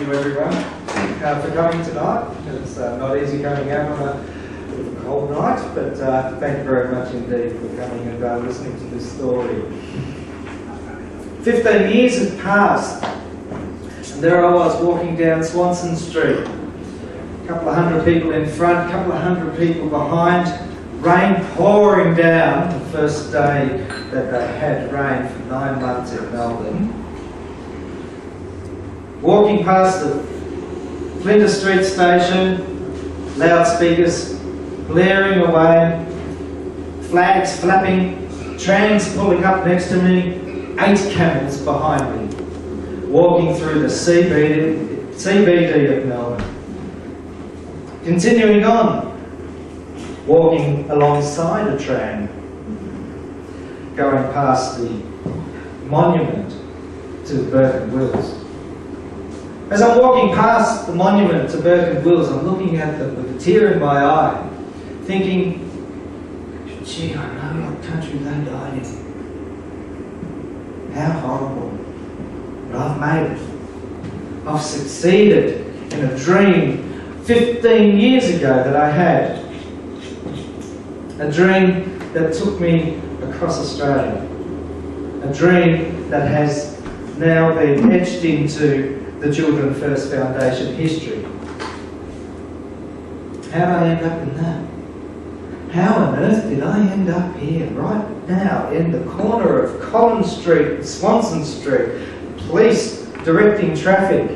you everyone for coming tonight. It's not easy coming out on a bit of a cold night, but thank you very much indeed for coming and listening to this story. 15 years had passed, and there I was walking down Swanson Street. A couple of hundred people in front, a couple of hundred people behind, rain pouring down the first day that they had rain for 9 months in Melbourne. Walking past the Flinders Street station, loudspeakers blaring away, flags flapping, trams pulling up next to me, 8 camels behind me, walking through the CBD of Melbourne. Continuing on, walking alongside a tram, going past the monument to Burke and Wills. As I'm walking past the monument to Burke and Wills, I'm looking at them with a tear in my eye, thinking, gee, I know what country they died in. How horrible. But I've made it. I've succeeded in a dream 15 years ago that I had. A dream that took me across Australia. A dream that has now been etched into the Children First Foundation history. How did I end up in that? How on earth did I end up here, right now, in the corner of Collins Street and Swanson Street, police directing traffic?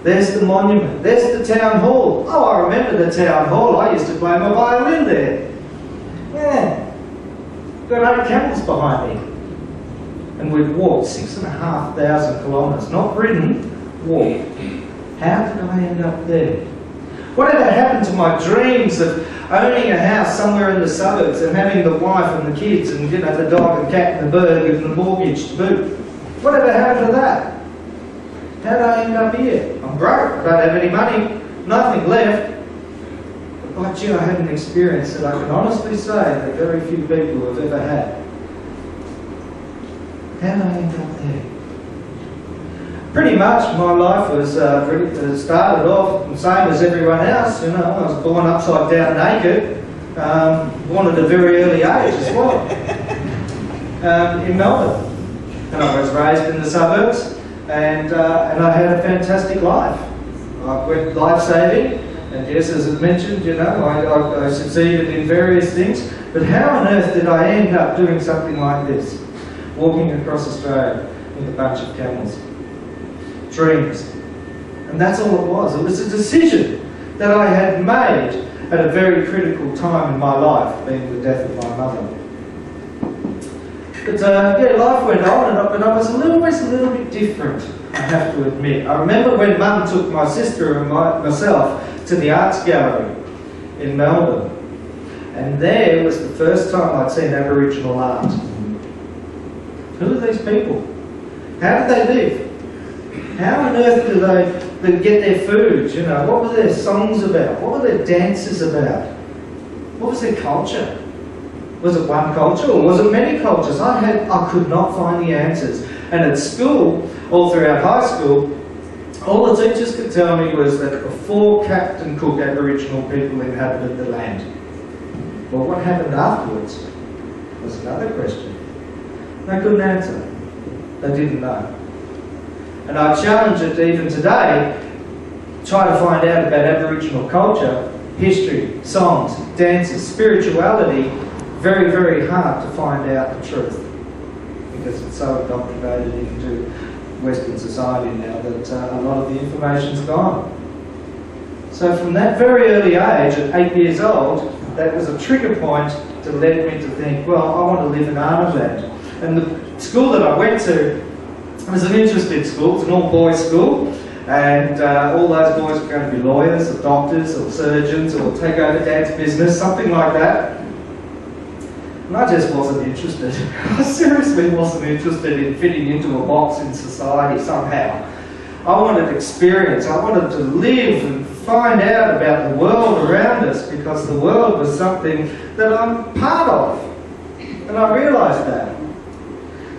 There's the monument, there's the town hall. Oh, I remember the town hall. I used to play my violin there. Yeah. Got 8 camels behind me. And we'd walked 6,500 kilometres, not ridden, walked. How did I end up there? Whatever happened to my dreams of owning a house somewhere in the suburbs and having the wife and the kids and the dog and cat and the bird and the mortgage to boot? Whatever happened to that? How did I end up here? I'm broke, I don't have any money, nothing left. But by gee, I had an experience that I can honestly say that very few people have ever had. How did I end up there? Pretty much my life was started off the same as everyone else. You know, I was born upside down naked, born at a very early age as well, in Melbourne. And I was raised in the suburbs, and I had a fantastic life. I went life-saving, and yes, as I mentioned, you know, I succeeded in various things. But how on earth did I end up doing something like this? Walking across Australia with a bunch of camels. Dreams. And that's all it was. It was a decision that I had made at a very critical time in my life, being the death of my mother. But yeah, life went on, and I was always a little bit different, I have to admit. I remember when Mum took my sister and myself to the Arts Gallery in Melbourne, and there was the first time I'd seen Aboriginal art. Who are these people? How did they live? How on earth do they get their food? You know, what were their songs about? What were their dances about? What was their culture? Was it one culture or was it many cultures? I could not find the answers. And at school, all throughout high school, all the teachers could tell me was that before Captain Cook, Aboriginal people inhabited the land. Well, what happened afterwards was another question. They couldn't answer. They didn't know. And I challenge it even today, try to find out about Aboriginal culture, history, songs, dances, spirituality. Very, very hard to find out the truth, because it's so indoctrinated into Western society now that a lot of the information's gone. So from that very early age, at 8 years old, that was a trigger point to lead me to think, well, I want to live in Arnhem. And the school that I went to was an interesting school. It's an all-boys school, and all those boys were going to be lawyers or doctors or surgeons or take over Dad's business, something like that. And I just wasn't interested. I seriously wasn't interested in fitting into a box in society somehow. I wanted experience. I wanted to live and find out about the world around us, because the world was something that I'm part of. And I realised that.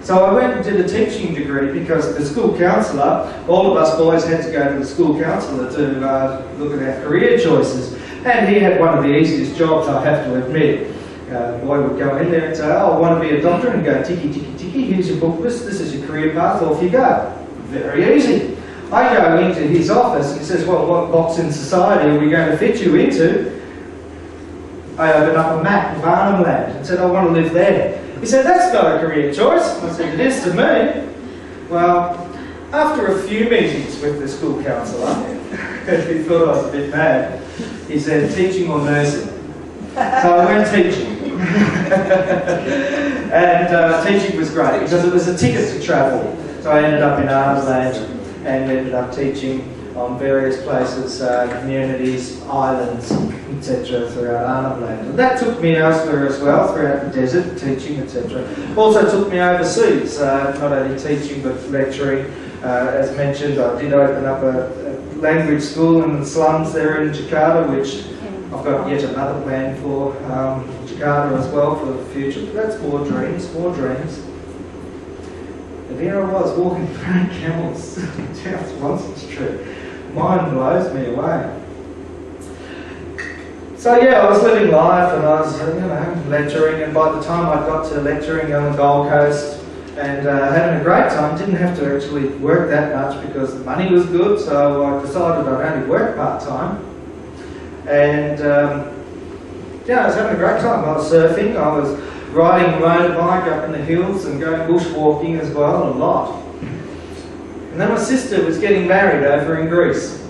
So I went and did a teaching degree because the school counsellor, all of us boys had to go to the school counsellor to look at our career choices. And he had one of the easiest jobs, I have to admit. The boy would go in there and say, oh, I want to be a doctor, and go, ticky, ticky, ticky, here's your book list, this is your career path, off you go. Very easy. I go into his office and he says, well, what box in society are we going to fit you into? I opened up a map of Arnhem Land and said, I want to live there. He said, that's not a career choice. I said, it is to me. Well, after a few meetings with the school counsellor, he thought I was a bit mad, he said, teaching or nursing? So I went teaching. And teaching was great because it was a ticket to travel. So I ended up in Arnhem Land and ended up teaching on various places, communities, islands, etc. throughout Arnhem Land. And that took me elsewhere as well, throughout the desert, teaching, etc. Also took me overseas, not only teaching but lecturing. As mentioned, I did open up a language school in the slums there in Jakarta, which I've got yet another plan for Jakarta as well for the future. But that's more dreams, more dreams. And here I was walking around camels down Swanston Street. Mind blows me away. So yeah, I was living life and I was, lecturing, and by the time I got to lecturing on the Gold Coast and having a great time, didn't have to actually work that much because the money was good, so I decided I'd only work part-time. And yeah, I was having a great time. I was surfing, I was riding a motorbike up in the hills and going bushwalking as well, a lot. And then my sister was getting married over in Greece.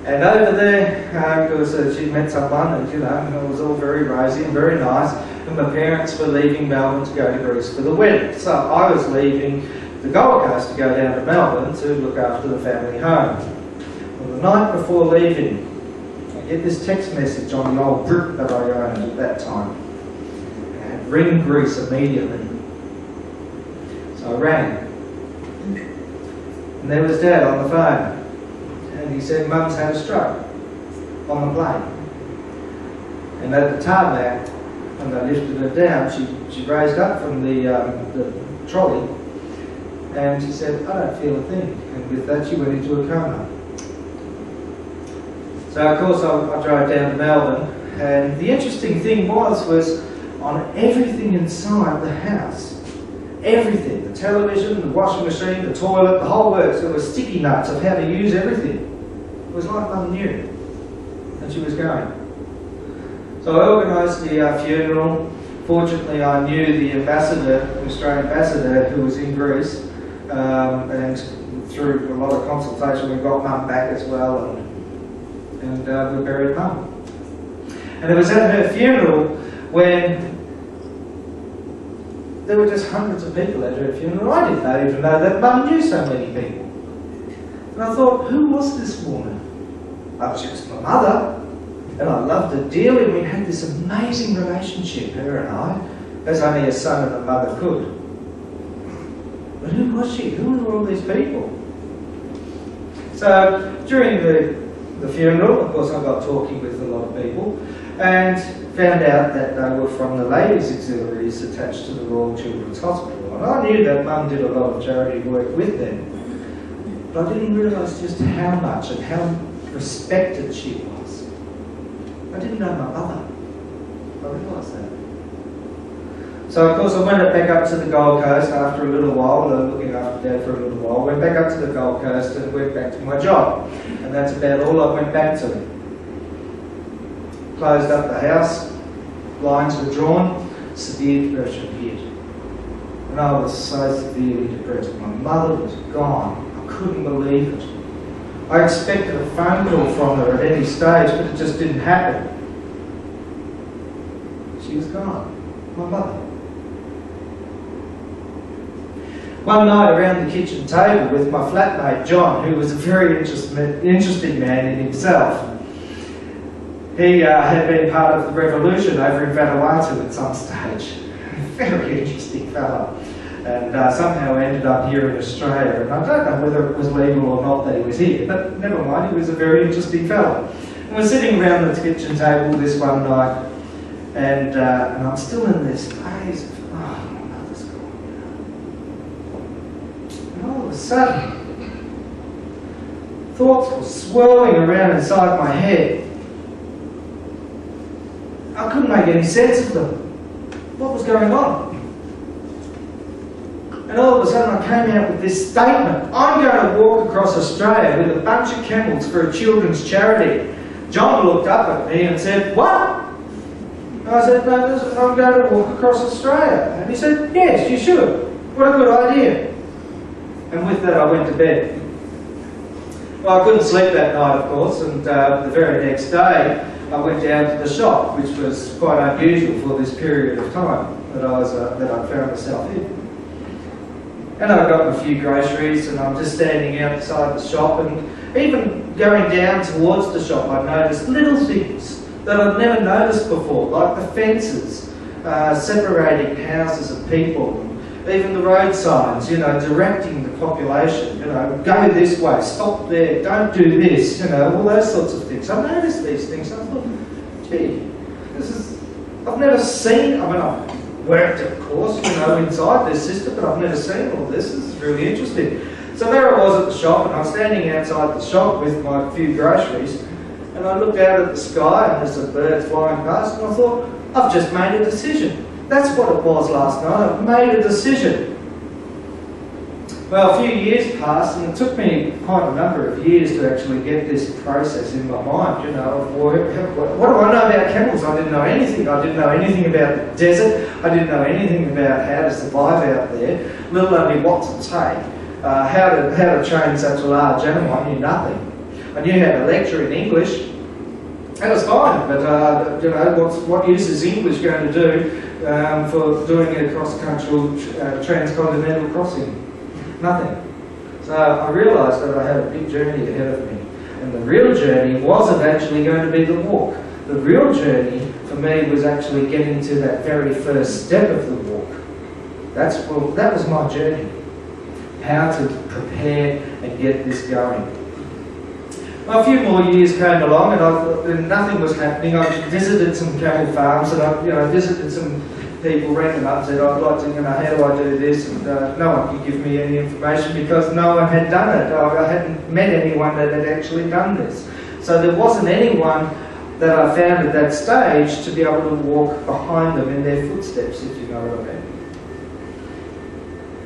And over there, because she met someone and it was all very rosy and very nice, and my parents were leaving Melbourne to go to Greece for the wedding. So I was leaving the Gold Coast to go down to Melbourne to look after the family home. Well, the night before leaving, I get this text message on the old brick that I owned at that time. And ring Greece immediately. So I rang. And there was Dad on the phone. And he said, Mum's had a stroke on the plane. And at the tarmac, when they lifted her down, she raised up from the trolley and she said, I don't feel a thing. And with that she went into a coma. So of course I drove down to Melbourne, and the interesting thing was on everything inside the house, everything, the television, the washing machine, the toilet, the whole works, there were sticky notes of how to use everything. It was like Mum knew, and she was going. So I organised the funeral. Fortunately, I knew the ambassador, the Australian ambassador, who was in Greece, and through a lot of consultation, we got Mum back as well, and we buried Mum. And it was at her funeral when there were just hundreds of people at her funeral. I didn't even know that Mum knew so many people. And I thought, who was this woman? Oh, she was my mother. And I loved her dearly. We had this amazing relationship, her and I, as only a son and a mother could. But who was she? Who were all these people? So during the funeral, of course, I got talking with a lot of people and found out that they were from the ladies' auxiliaries attached to the Royal Children's Hospital. And I knew that Mum did a lot of charity work with them. But I didn't realise just how much and how respected she was. I didn't know my mother. I realised that. So of course I went back up to the Gold Coast after a little while, looking after Dad for a little while, went back up to the Gold Coast and went back to my job. And that's about all I went back to. Closed up the house, blinds were drawn, severe depression hit. And I was so severely depressed. My mother was gone. I couldn't believe it. I expected a phone call from her at any stage, but it just didn't happen. She was gone. My mother. One night around the kitchen table with my flatmate John, who was a very interesting man in himself. He had been part of the revolution over in Vanuatu at some stage. Very interesting fellow. And somehow ended up here in Australia. And I don't know whether it was legal or not that he was here, but never mind, he was a very interesting fellow. And we're sitting around the kitchen table this one night, and I'm still in this phase of, oh, my mother's gone. sudden, thoughts were swirling around inside my head. I couldn't make any sense of them. What was going on? And all of a sudden I came out with this statement. I'm going to walk across Australia with a bunch of camels for a children's charity. John looked up at me and said, "What?" And I said, "No, I'm going to walk across Australia." And he said, "Yes, you should. What a good idea." And with that I went to bed. Well, I couldn't sleep that night, of course, and the very next day I went down to the shop, which was quite unusual for this period of time that I found myself in. And I got a few groceries, and I'm just standing outside the shop, and even going down towards the shop, I noticed little things that I'd never noticed before, like the fences separating houses and people, and even the road signs, you know, directing the population, you know, go this way, stop there, don't do this, you know, all those sorts of things. I noticed these things, and I thought, gee, I've never seen, I mean, I've worked, of course, you know, inside this system, but I've never seen all this. This is really interesting. So there I was at the shop, and I'm standing outside the shop with my few groceries, and I looked out at the sky, and there's a bird flying past, and I thought, I've just made a decision. That's what it was last night. I've made a decision. Well, a few years passed, and it took me quite a number of years to actually get this process in my mind. You know, what do I know about camels? I didn't know anything. I didn't know anything about the desert. I didn't know anything about how to survive out there, let alone what to take, how to train such a large animal. I knew nothing. I knew how to lecture in English. That was fine, but you know, what use is English going to do for doing a cross-cultural transcontinental crossing? Nothing. So I realised that I had a big journey ahead of me, and the real journey wasn't actually going to be the walk. The real journey for me was actually getting to that very first step of the walk. That was my journey. How to prepare and get this going. Well, a few more years came along, and nothing was happening. I visited some cattle farms, and I visited some people, rang them up and said, I'd like to, you know, how do I do this? And no one could give me any information because no one had done it. I hadn't met anyone that had actually done this. So there wasn't anyone that I found at that stage to be able to walk behind them in their footsteps, if you know what I mean.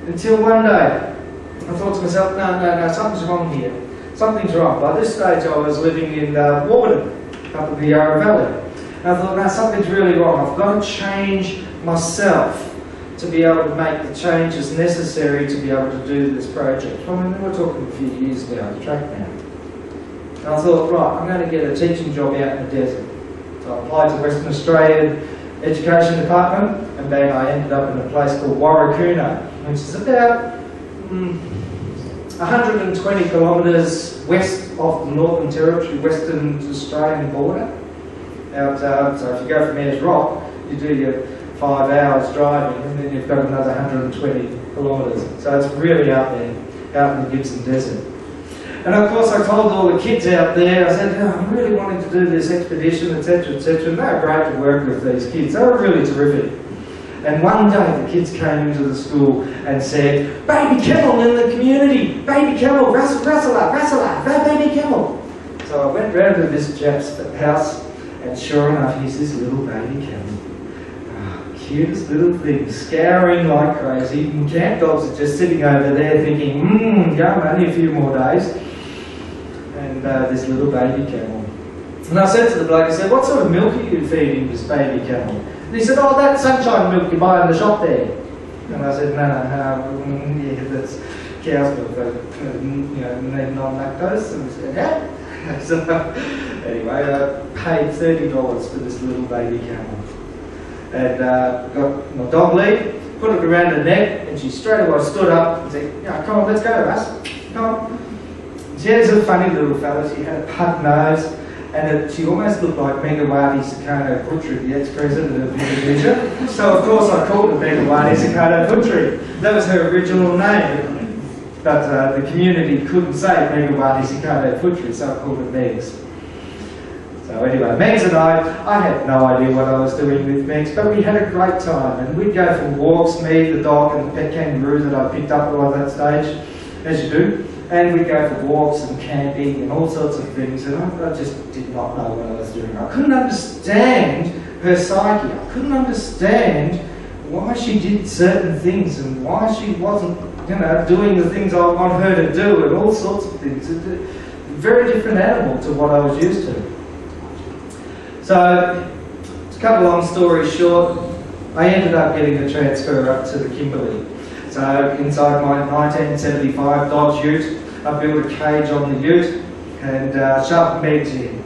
Until one day, I thought to myself, no, something's wrong here. Something's wrong. By this stage I was living in Warburton, up in the Yarra Valley. And I thought, no, something's really wrong. I've got to change myself to be able to make the changes necessary to be able to do this project. I mean, we're talking a few years down the track now. And I thought, right, I'm going to get a teaching job out in the desert. So I applied to Western Australian Education Department, and then I ended up in a place called Warracoona, which is about 120 kilometres west of the Northern Territory, Western Australian border. So if you go from Ayers Rock, you do your 5 hours driving, and then you've got another 120 kilometres. So it's really out there, out in the Gibson Desert. And of course I told all the kids out there, I said, I'm really wanting to do this expedition, etc., etc. And they were great to work with, these kids. They were really terrific. And one day the kids came into the school and said, baby camel in the community, baby camel, rustle, baby camel. So I went round to this chap's house, and sure enough, he's this little baby camel. Cutest little thing, scouring like crazy. And camp dogs are just sitting over there thinking, only a few more days. And this little baby camel. And I said to the bloke, I said, what sort of milk are you feeding this baby camel? And he said, oh, that sunshine milk you buy in the shop there. And I said, no, yeah, that's cow's milk, but, need non-lactose. And he said, yeah. So anyway, I paid $30 for this little baby camel. And got my dog lead, put it around her neck, and she straight away stood up and said, come on, let's go, Russ, come on. She was a funny little fella. She had a pug nose, and she almost looked like Megawati Sukarno Putri, the ex-president of Indonesia. So of course I called her Megawati Sukarno Putri. That was her original name. But the community couldn't say Megawati Sukarno Putri, so I called her Megs. So anyway, Megs and I had no idea what I was doing with Megs, but we had a great time. And we'd go for walks, me, the dog, and the pet kangaroo that I picked up by that stage. as you do. And we'd go for walks and camping and all sorts of things, and I just did not know what I was doing. I couldn't understand her psyche. I couldn't understand why she did certain things and why she wasn't, doing the things I want her to do and all sorts of things. It's a very different animal to what I was used to. So, to cut a long story short, I ended up getting a transfer up to the Kimberley. So inside my 1975 Dodge Ute, I built a cage on the Ute and shoved Megs in.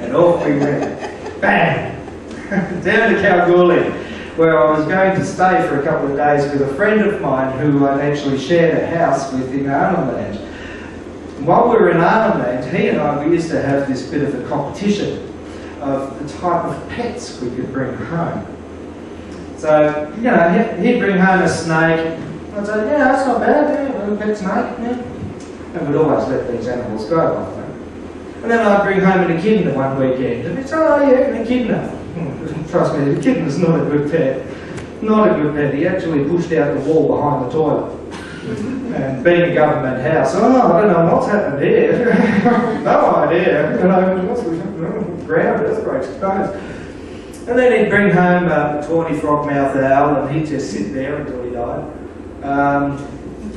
And off we went. Bang! Down to Kalgoorlie, where I was going to stay for a couple of days with a friend of mine who I'd actually shared a house with in Arnhem Land. While we were in Arnhem Land, he and I, we used to have this bit of a competition of the type of pets we could bring home. So, he'd bring home a snake. I'd say, yeah, that's not bad, yeah, a little pet snake, yeah. And we'd always let these animals go like that. And then I'd bring home an echidna one weekend, and he'd say, oh yeah, an echidna. Trust me, the echidna's not a good pet. Not a good pet. He actually pushed out the wall behind the toilet. And being a government house, I don't know what's happened here. No idea. What's the ground earthquakes, stones. And then he'd bring home a tawny frog-mouthed owl, and he'd just sit there until he died. And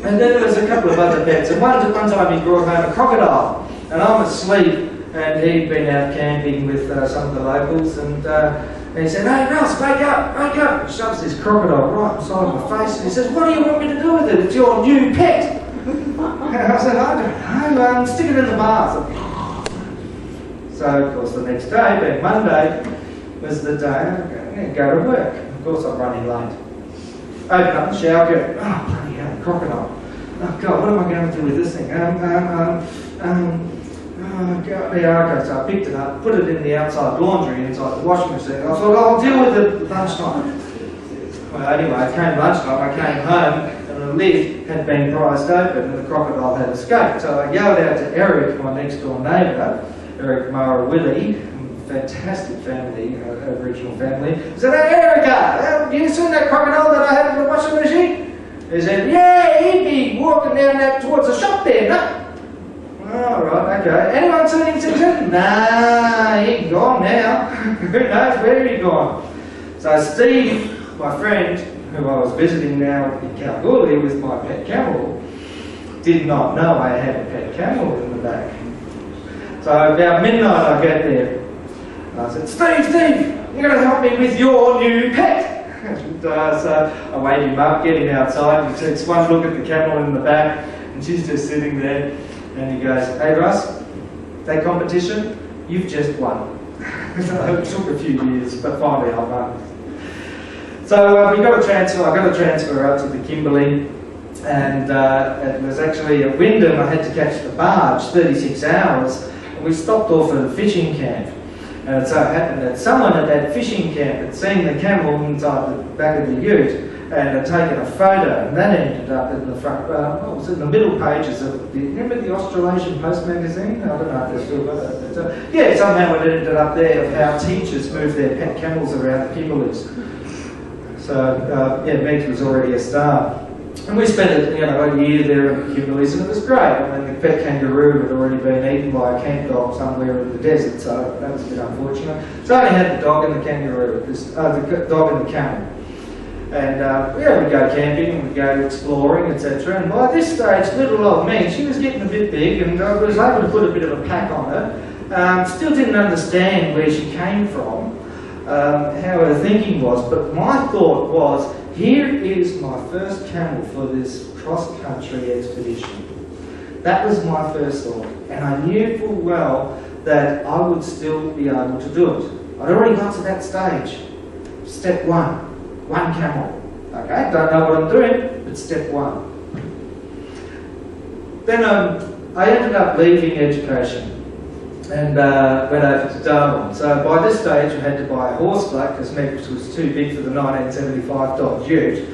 then there was a couple of other pets, and one time he brought home a crocodile, and I'm asleep, and he'd been out camping with some of the locals, and he said, hey Ross, wake up! He shoves this crocodile right inside my face, and he says, what do you want me to do with it? It's your new pet! And I said, I don't know, stick it in the bath. So of course the next day, being Monday, was the day I'm going to go to work. Of course I'm running late. Open up the shower, go, oh bloody hell, crocodile. Oh God, what am I going to do with this thing? Oh God, okay, so I picked it up, put it in the outside laundry inside the washing machine. I thought, I'll deal with it at lunchtime. Well, anyway, it came lunchtime, I came home, and the lid had been prized open and the crocodile had escaped. So I yelled out to Eric, my next door neighbour, Eric Mara Willie, fantastic family, Aboriginal family. I said, hey Erica, have you seen that crocodile that I had in the washing machine? He said, yeah, he'd be walking down that towards the shop there, no? Oh, right, okay. Anyone seen him since then? Nah, he's gone now. Who knows where he's gone? So Steve, my friend, who I was visiting now in Kalgoorlie with my pet camel, did not know I had a pet camel in the back. So about midnight I get there. And I said, Steve, you're going to help me with your new pet. And so I wake him up, get him outside, he takes one look at the camel in the back, and she's just sitting there, and he goes, hey Russ, that competition, you've just won. So it took a few years, but finally I won. So we got a transfer, I got a transfer out to the Kimberley, and it was actually at Wyndham. I had to catch the barge, 36 hours, and we stopped off at a fishing camp. And it so happened that someone at that fishing camp had seen the camel inside the back of the ute and had taken a photo, and that ended up in the front, what was it, in the middle pages of the, remember the Australasian Post magazine? I don't know if they're still got that. But, yeah, somehow it ended up there of how teachers move their pet camels around the Kimberleys. So, yeah, Megs was already a star. And we spent a year there in the Kimberleys, and it was great. I mean, the pet kangaroo had already been eaten by a camp dog somewhere in the desert, so that was a bit unfortunate. So I only had the dog and the kangaroo, the dog and the camel. And yeah, we'd go camping, we'd go exploring, etc. And by this stage, little old me, she was getting a bit big, and I was able to put a bit of a pack on her. Still didn't understand where she came from, how her thinking was, but my thought was, here is my first camel for this cross-country expedition. That was my first thought, and I knew full well that I would still be able to do it. I'd already got to that stage. Step one camel. Okay, don't know what I'm doing, but step one. Then I ended up leaving education and went over to Darwin. So by this stage I had to buy a horse block because Megs was too big for the 1975 Dodge Ute,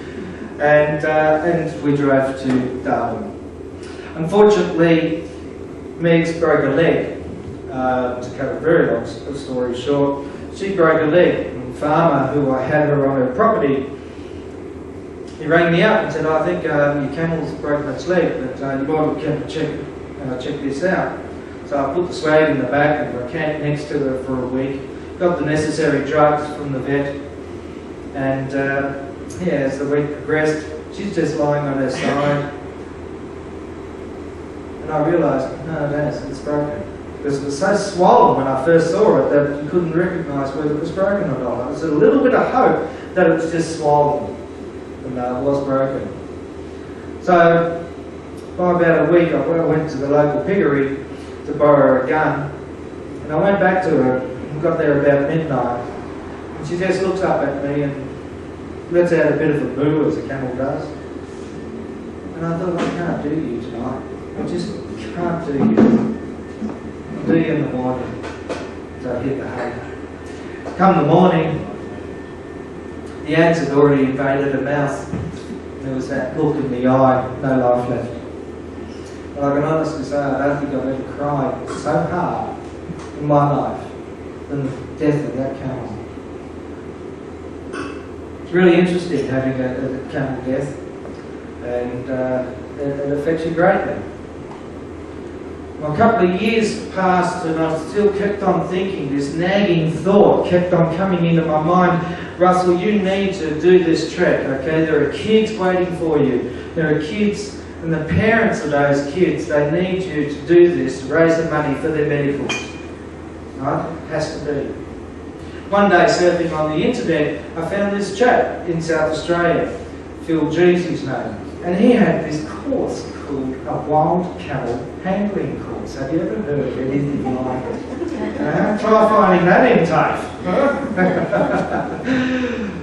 and we drove to Darwin. Unfortunately, Megs broke a leg. To cut a very long story short, she broke a leg. The farmer who I had her on her property he rang me up and said, I think your camel's broken its leg, but you might have check this out. So I put the swag in the back and I camped next to her for a week, got the necessary drugs from the vet, and yeah, as the week progressed, she's just lying on her side. And I realised, no, it's broken. Because it was so swollen when I first saw it that you couldn't recognise whether it was broken or not. There was a little bit of hope that it was just swollen, and it was broken. So, by about a week, I went to the local piggery to borrow a gun, and I went back to her and got there about midnight, and she just looks up at me and lets out a bit of a boo, as a camel does. And I thought, I can't do you tonight. I just can't do you. I'll do you in the morning. So I hit the hay. Come the morning, the ants had already invaded her mouth. There was that look in the eye, no life left. But I can honestly say, I don't think I've ever cried so hard in my life than the death of that camel. It's really interesting having a camel death, and it affects you greatly. Well, a couple of years passed and I still kept on thinking, this nagging thought kept on coming into my mind, Russell, you need to do this trek, okay? There are kids waiting for you. There are kids, and the parents of those kids, they need you to do this, to raise the money for their medicals. Right? It has to be. One day, surfing on the internet, I found this chap in South Australia, Phil G's his name, and he had this course called a wild camel handling course. Have you ever heard of anything like it? Try finding that in TAFE.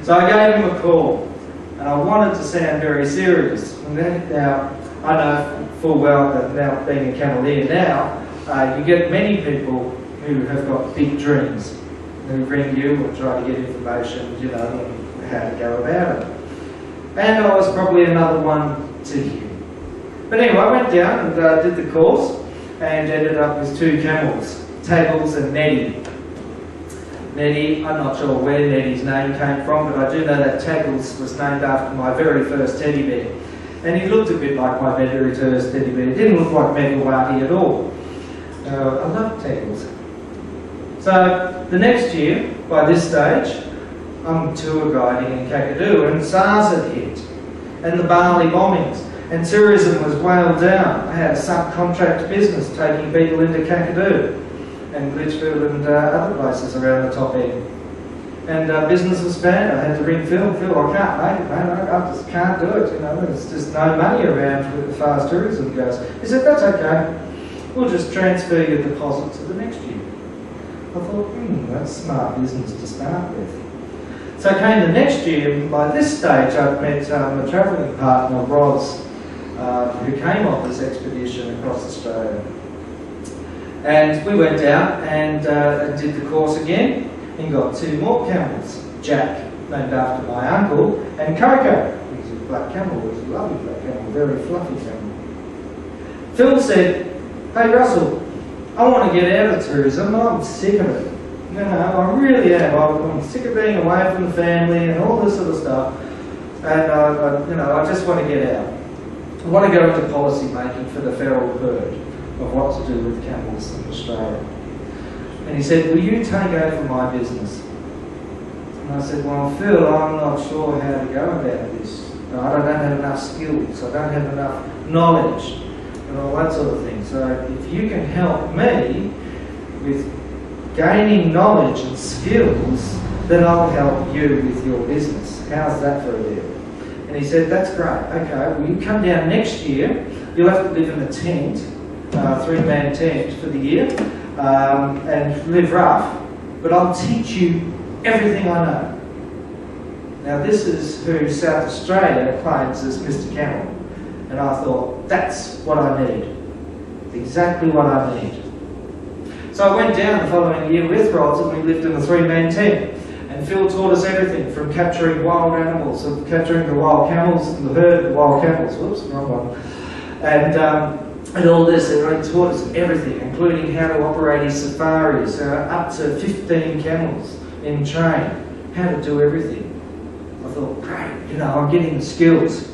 So I gave him a call, and I wanted to sound very serious. And then, now, I know full well that now being a cameleer now, you get many people who have got big dreams, who ring you or try to get information, you know, on how to go about it. And I was probably another one to him. But anyway, I went down and did the course and ended up with two camels, Taggles and Neddy. Neddy, I'm not sure where Neddy's name came from, but I do know that Taggles was named after my very first teddy bear. And he looked a bit like my very first teddy bear. He didn't look like Megalwati at all. I love Taggles. So the next year, by this stage, I'm tour guiding in Kakadu, and SARS had hit, and the Bali bombings, and tourism was whaled down. I had a subcontract business taking people into Kakadu and Litchfield and other places around the top end. And business was bad. I had to ring Phil. Phil, I can't make it, man. I just can't do it. You know, there's just no money around as far as tourism goes. He said, that's okay. We'll just transfer your deposit to the next year. I thought, that's smart business to start with. So I came the next year, and by this stage I'd met a travelling partner, Roz, who came on this expedition across Australia. And we went down and did the course again, and got two more camels. Jack, named after my uncle, and Coco, who's a black camel, was a lovely black camel, very fluffy camel. Phil said, hey Russell, I want to get out of tourism, I'm sick of it. You know, I really am. I'm sick of being away from the family and all this sort of stuff. And I just want to get out. I want to go into policy making for the feral herd of what to do with camels in Australia. And he said, will you take over my business? And I said, well, Phil, I'm not sure how to go about this. I don't have enough skills. I don't have enough knowledge and all that sort of thing. So if you can help me with gaining knowledge and skills, then I'll help you with your business. How's that for a deal? And he said, that's great. Okay, well, you come down next year. You'll have to live in a tent, three-man tent for the year, and live rough. But I'll teach you everything I know. Now, this is who South Australia claims as Mr. Camel. And I thought, that's what I need. Exactly what I need. So I went down the following year with Rods, and we lived in a three-man tent. And Phil taught us everything from capturing wild animals, of capturing the wild camels and the herd of wild camels. Whoops, wrong one. And all this, and he taught us everything, including how to operate his safaris, up to 15 camels in train, how to do everything. I thought, great, you know, I'm getting the skills.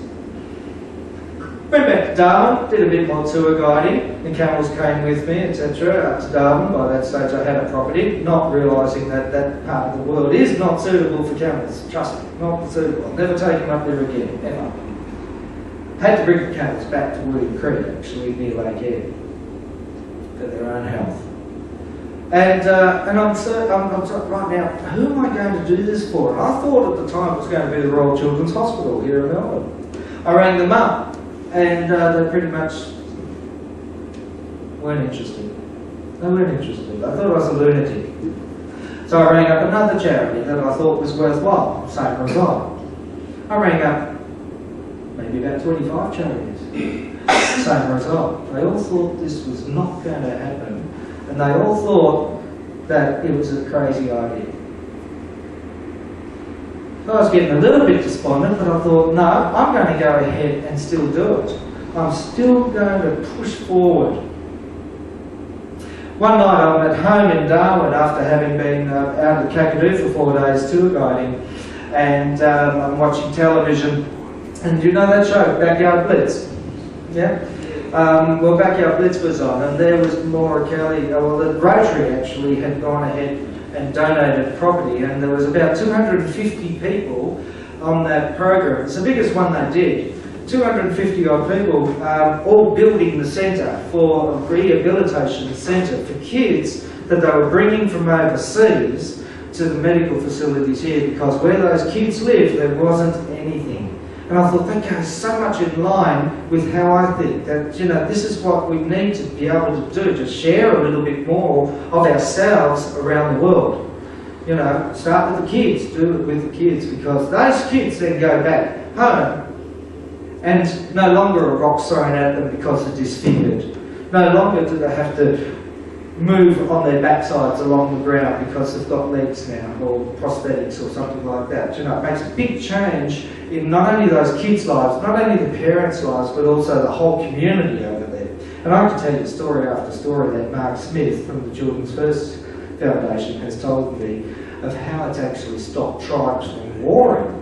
Went back to Darwin, did a bit more tour guiding. The camels came with me, etc. Up to Darwin. By that stage I had a property, not realising that that part of the world is not suitable for camels. Trust me, not suitable. I'll never take them up there again, ever. Had to bring the camels back to William Creek, actually, near Lake Eyre, for their own health. And I'm right now, who am I going to do this for? And I thought at the time it was going to be the Royal Children's Hospital here in Melbourne. I rang them up, and they pretty much weren't interested. They weren't interested. I thought I was a lunatic. So I rang up another charity that I thought was worthwhile, same result. I rang up maybe about 25 charities, same result. They all thought this was not going to happen, and they all thought that it was a crazy idea. I was getting a little bit despondent, but I thought, no, I'm going to go ahead and still do it. I'm still going to push forward. One night I'm at home in Darwin after having been out at Kakadu for 4 days tour guiding, and I'm watching television, and you know that show, Backyard Blitz? Yeah? Well, Backyard Blitz was on, and there was Maura Kelly, well, the Rotary actually had gone ahead and donated property, and there was about 250 people on that program. It's the biggest one they did. 250 odd people, all building the centre for a rehabilitation centre for kids that they were bringing from overseas to the medical facilities here, because where those kids lived there wasn't anything. And I thought that goes so much in line with how I think that, you know, this is what we need to be able to do, to share a little bit more of ourselves around the world. You know, start with the kids, do it with the kids, because those kids then go back home and no longer a rock's thrown at them because they're disfigured. No longer do they have to move on their backsides along the ground because they've got legs now, or prosthetics or something like that. You know, it makes a big change in not only those kids' lives, not only the parents' lives, but also the whole community over there. And I can tell you story after story that Mark Smith from the Children's First Foundation has told me of how it's actually stopped tribes from warring.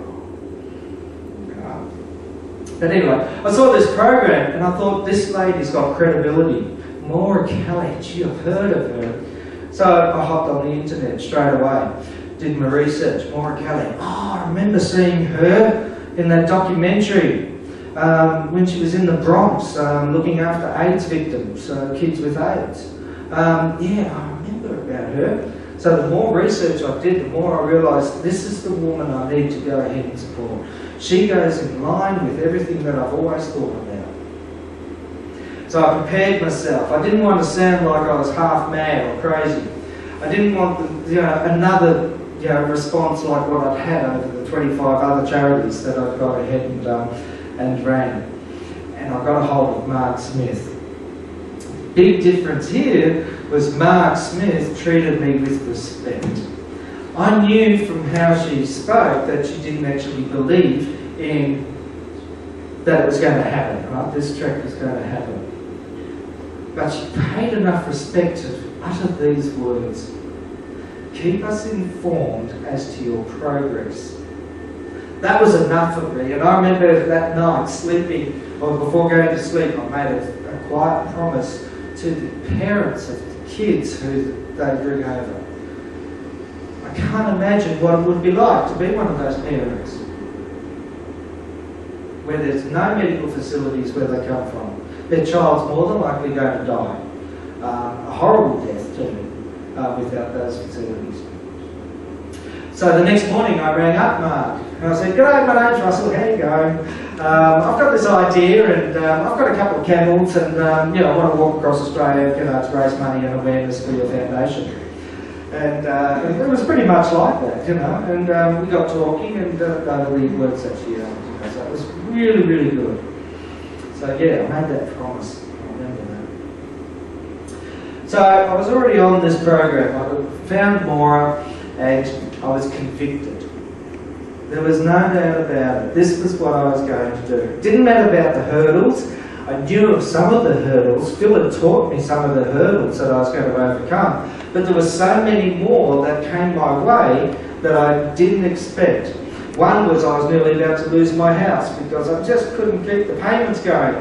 But anyway, I saw this program and I thought, this lady's got credibility. Maura Kelly, gee, I've heard of her. So I hopped on the internet straight away, did my research. Maura Kelly, oh, I remember seeing her in that documentary when she was in the Bronx looking after AIDS victims, kids with AIDS. Yeah, I remember about her. So the more research I did, the more I realised this is the woman I need to go ahead and support. She goes in line with everything that I've always thought about. So I prepared myself. I didn't want to sound like I was half mad or crazy. I didn't want another response like what I'd had over the 25 other charities that I'd got ahead and ran. And I got a hold of Mark Smith. Big difference here was Mark Smith treated me with respect. I knew from how she spoke that she didn't actually believe in that it was going to happen, right? This trek was going to happen. But she paid enough respect to utter these words. Keep us informed as to your progress. That was enough for me, and I remember that night sleeping, or before going to sleep, I made a quiet promise to the parents of the kids who they bring over. I can't imagine what it would be like to be one of those parents, where there's no medical facilities where they come from. Their child's more than likely going to die. A horrible death too, without those facilities. So the next morning I rang up Mark and I said, "G'day, my name's Russell, how you going? I've got this idea and I've got a couple of camels and I want to walk across Australia to raise money and awareness for your foundation." And it was pretty much like that, and we got talking and the words that she used, so it was really, really good. So yeah, I made that promise, I remember that. So I was already on this program. I found Maura and I was convicted. There was no doubt about it. This was what I was going to do. It didn't matter about the hurdles. I knew of some of the hurdles. Phil had taught me some of the hurdles that I was going to overcome. But there were so many more that came my way that I didn't expect. One was I was nearly about to lose my house because I just couldn't keep the payments going.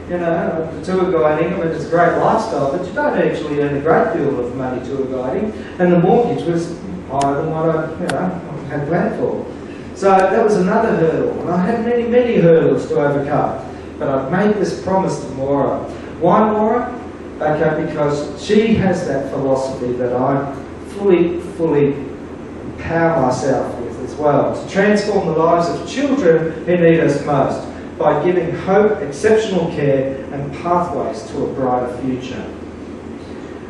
You know, the tour guiding, I mean, it's a great lifestyle, but you don't actually earn a great deal of money tour guiding, and the mortgage was higher than what I, had planned for. So that was another hurdle, and I had many, many hurdles to overcome. But I've made this promise to Maura. Why Maura? Okay, because she has that philosophy that I fully empower myself with as well, to transform the lives of children who need us most, by giving hope, exceptional care, and pathways to a brighter future.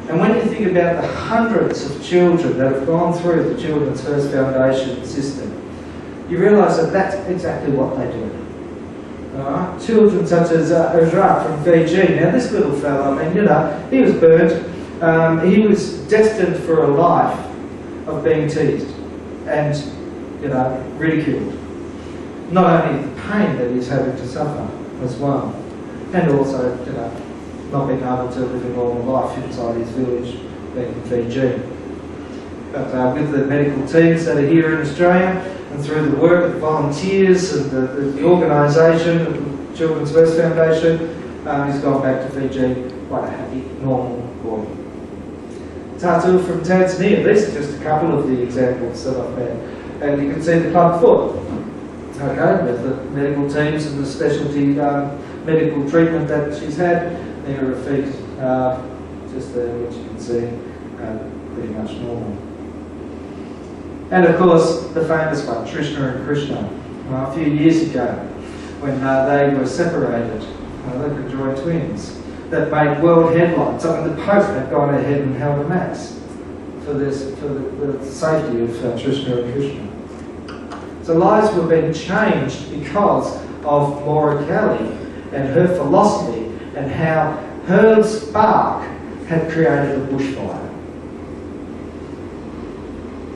And when you think about the hundreds of children that have gone through the Children's First Foundation system, you realise that that's exactly what they do. Children such as Ojra from Fiji. Now this little fellow, I mean, he was burnt. He was destined for a life of being teased and, ridiculed. Not only the pain that he's having to suffer as well, and also, not being able to live a normal life inside his village back in Fiji. But with the medical teams that are here in Australia, and through the work of volunteers and the organisation of the Children's First Foundation, he's gone back to Fiji quite a happy, normal boy. Tatu from Tanzania, these are just a couple of the examples that I've had. And you can see the club foot. Okay, with the medical teams and the specialty medical treatment that she's had, there are her feet just there, which you can see, pretty much normal. And of course, the famous one, Trishna and Krishna. A few years ago, when they were separated, they were joint twins, that made world headlines. I mean, the Pope had gone ahead and held a mass for the safety of Trishna and Krishna. So lives were being changed because of Maura Kelly and her philosophy and how her spark had created a bushfire.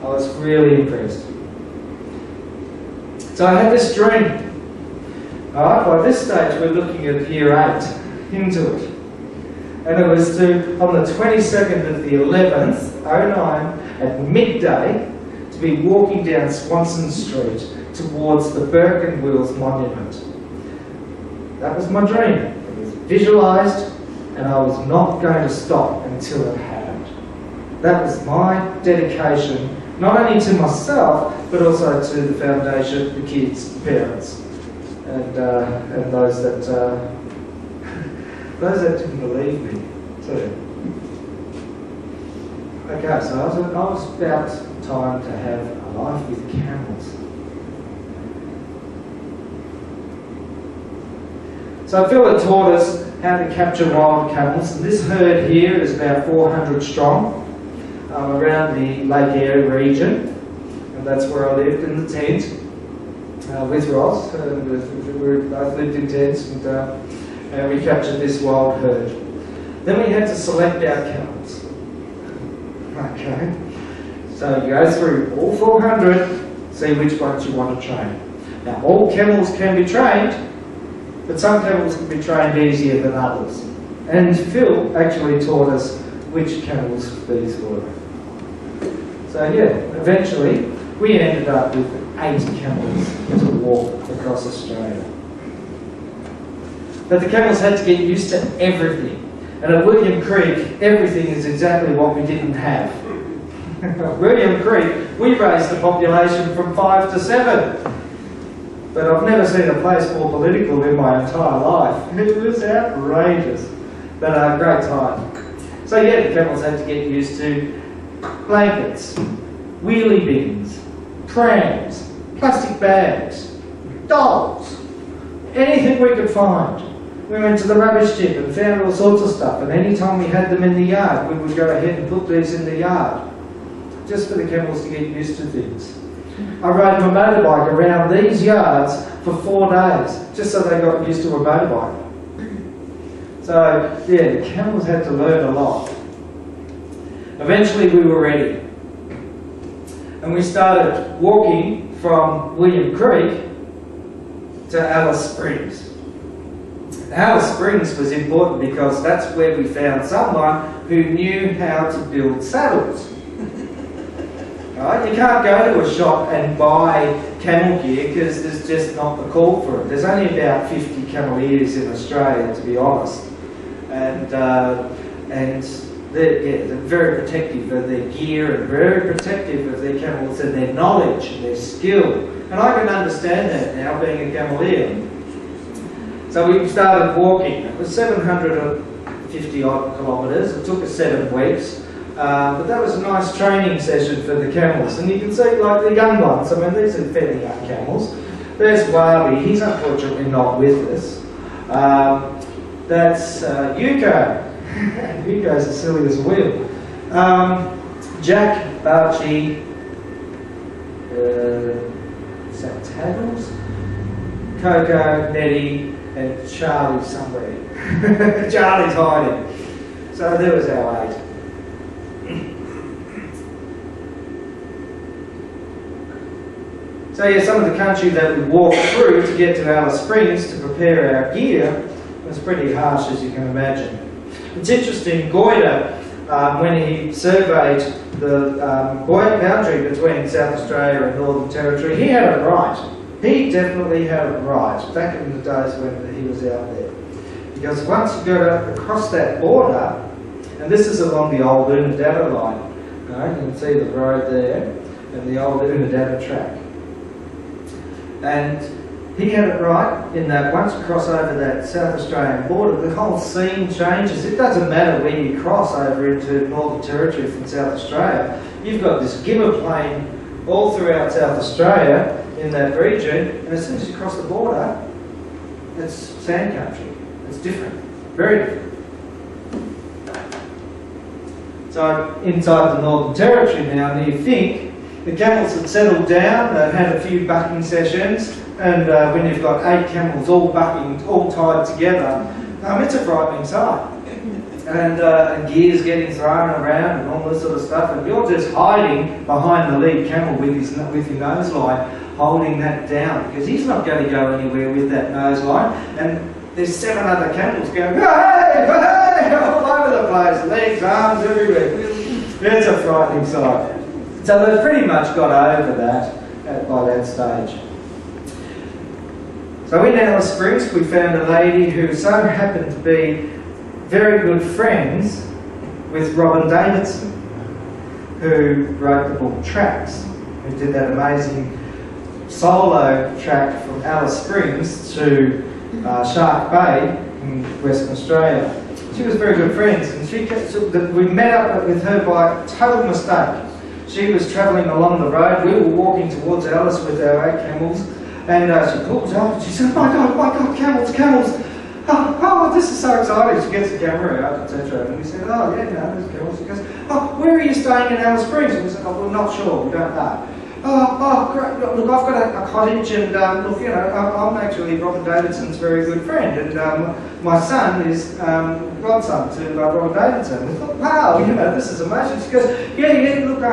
I was really impressed. So I had this dream. Alright, by this stage we're looking at year 8 into it. And it was on the 22nd of the 11th, 09, at midday, to be walking down Swanson Street towards the Burke and Wills Monument. That was my dream. It was visualised, and I was not going to stop until it happened. That was my dedication, not only to myself, but also to the foundation, the kids, the parents, and those that didn't believe me too. Okay, so I was about time to have a life with camels. So Phil taught us how to capture wild camels, and this herd here is about 400 strong around the Lake Eyre region, and that's where I lived in the tent with Ross. We both lived in tents, and we captured this wild herd. Then we had to select our camels. Okay, so you go through all 400, see which ones you want to train. Now all camels can be trained, but some camels can be trained easier than others. And Phil actually taught us which camels these were. So yeah, eventually we ended up with 8 camels to walk across Australia. But the camels had to get used to everything. And at William Creek, everything is exactly what we didn't have. At William Creek, we raised the population from 5 to 7. But I've never seen a place more political in my entire life. It was outrageous, but a great time. So yeah, the camels had to get used to blankets, wheelie bins, prams, plastic bags, dolls, anything we could find. We went to the rubbish tip and found all sorts of stuff, and any time we had them in the yard, we would go ahead and put these in the yard, just for the camels to get used to things. I rode my motorbike around these yards for 4 days, just so they got used to a motorbike. So, yeah, the camels had to learn a lot. Eventually we were ready. And we started walking from William Creek to Alice Springs. Alice Springs was important because that's where we found someone who knew how to build saddles. Right? You can't go to a shop and buy camel gear because there's just not the call for it. There's only about 50 cameleers in Australia, to be honest, and they're very protective of their gear and very protective of their camels and their knowledge and their skill. And I can understand that now, being a cameleer. So we started walking. It was 750 odd kilometres. It took us 7 weeks. But that was a nice training session for the camels. And you can see, like, the young ones. I mean, these are fairly young camels. There's Wabi. He's unfortunately not with us. That's Yuko. Yuko's as silly as a wheel. Jack, Barchi, is that Taggles? Coco, Nettie, and Charlie somewhere. Charlie's hiding. So there was our 8. So yeah, some of the country that we walked through to get to Alice Springs to prepare our gear was pretty harsh, as you can imagine. It's interesting, Goyder, when he surveyed the boundary between South Australia and Northern Territory, he had it right. He definitely had it right back in the days when he was out there. Because once you go across that border, and this is along the old Unadilla line, you can see the road there and the old Unadilla track. And he had it right in that once you cross over that South Australian border, the whole scene changes. It doesn't matter where you cross over into Northern Territory from South Australia. You've got this gibber plain all throughout South Australia in that region, and as soon as you cross the border, it's sand country. It's different, very different. So inside the Northern Territory now, do you think the camels had settled down, they'd had a few bucking sessions, and when you've got 8 camels all bucking, all tied together, it's a frightening sight. And gears getting thrown around and all this sort of stuff, and you're just hiding behind the lead camel with your nose line, holding that down, because he's not going to go anywhere with that nose line. And there's 7 other camels going, hey, hey, all over the place, legs, arms, everywhere. It's a frightening sight. So they've pretty much got over that by that stage. So in Alice Springs, we found a lady who so happened to be very good friends with Robin Davidson, who wrote the book Tracks, who did that amazing solo track from Alice Springs to Shark Bay in Western Australia. She was very good friends, and we met up with her by total mistake. She was travelling along the road. We were walking towards Alice with our 8 camels, and she pulls up and she said, my God, camels, camels. Oh, this is so exciting. She gets the camera out, etc. And we said, oh, yeah, no, there's camels. She goes, oh, where are you staying in Alice Springs? And we said, oh, we're not sure, we don't know. Oh, great. Look, I've got a cottage, and look, you know, I'm actually Robin Davidson's very good friend, and my son is godson to Robin Davidson. We thought, wow, you know, this is amazing. She goes, yeah, look,